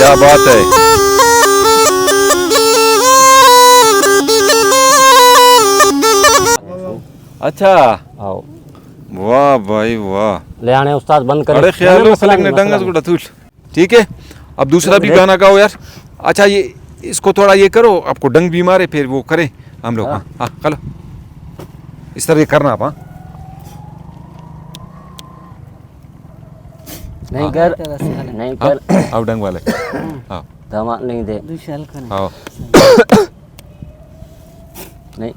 क्या बात है। अच्छा आओ वाह भाई वाह। ले आने उस्ताद बंद कर। बड़े ख्याल ने डंगस को डथुल। ठीक है अब दूसरा भी गाना गाओ यार। अच्छा ये इसको थोड़ा ये करो, आपको डंग बीमार है फिर वो करें हम लोग। हाँ हाँ चलो इस तरह करना आप। हाँ नहीं कर नहीं कर। आओ डंग वाले आओ धमाक नहीं दे। आओ नहीं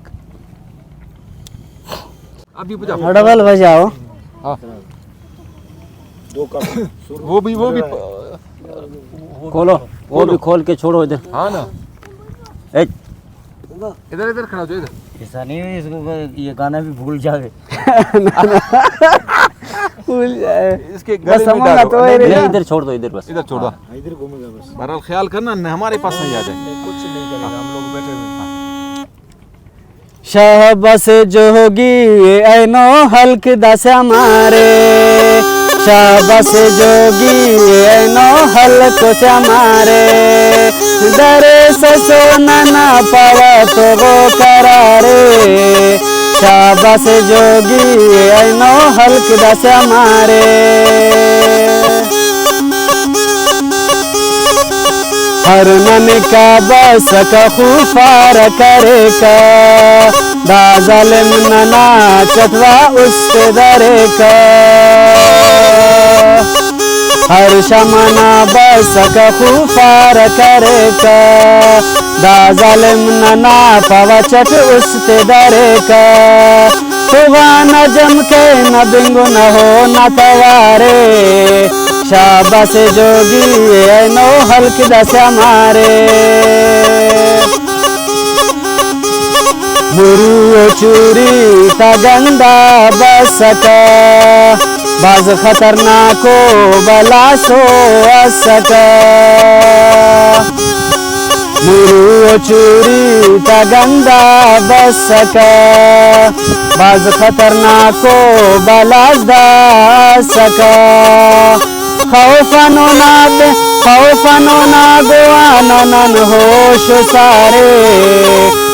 अभी बजाओ। डबल बजाओ। हाँ वो भी खोलो, वो भी खोल के छोड़ो इधर। हाँ ना इधर इधर खड़ा हो जाओ इधर। ऐसा नहीं है इसको ये गाना भी भूल जाए। भूल जाए इसके गले में समझना डालो। तो है नहीं, रे। इधर छोड़ दो, इधर बस। इधर छोड़ दो। इधर घूमेगा बस। बहरहाल ख्याल करना न हमारे पास नहीं आ जाए। कुछ नहीं करेगा, हम लोग बैठे हुए। शाहबस जोगी ऐनो हल्क दस हमारे, शाहबस जोगी ऐनो हल्क से हमारे, डरे से सोना ना पावा तो वो करारे, शाहबस जोगी ऐनो हल्क दस हमारे। हर मन का बस का खुफार करे का, दाजलम नना चटवा उसके दरे का, हर शमना बस का खुफार करे का, दाजलम नना पवा चट उसके दरे का, सुबह न जम के न बिंगु न हो न तवारे, शाबाश जोगी ऐनो हल्क दस हमारे। मुरू चूरी तगंदा बसका, बाज खतरनाको बला सो असका, मुरू चूरी तगंदा बसका, बाज खतरनाको बला दा सका, खौफनो ना गोआनो नन होश सारे,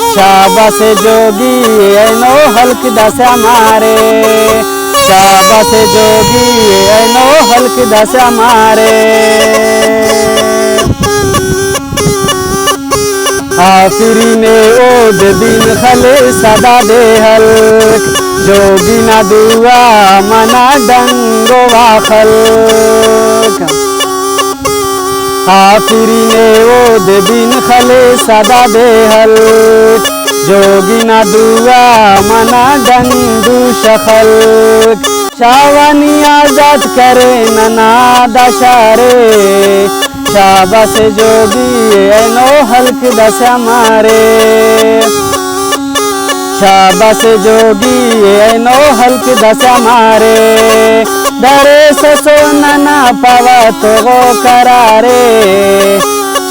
शाबाश जोगी ऐनो हल्क दस हमारे, शाबाश जोगी ऐनो हल्क दस हमारे। आखिरी ने ओद बिन खले सदा दे हल्क, जोगी ना दुआ मना डंगो वाखल्क, आखिरी ने ओद बिन खले सदा दे हल्क, जोगी ना दुआ मना डंडू शखल्क, शावानी आजाद करे नना दशारे, शाबाश जोगी ऐनो हल्क दस हमारे, शाबाश जोगी ऐनो हल्क दस हमारे, डरे से सोना ना पावा तो वो करारे,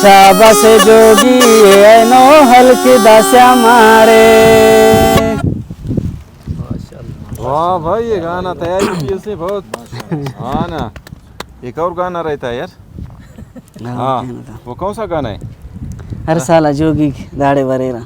शाबाश जोगी ऐनो हल्क दस हमारे। वाह भाई ये गाना तैयारी की उसने बहुत। हाँ ना एक और गाना रहता है यार। हाँ वो कौन सा गाना है? हर साल जोगी दाढ़े बरेरा।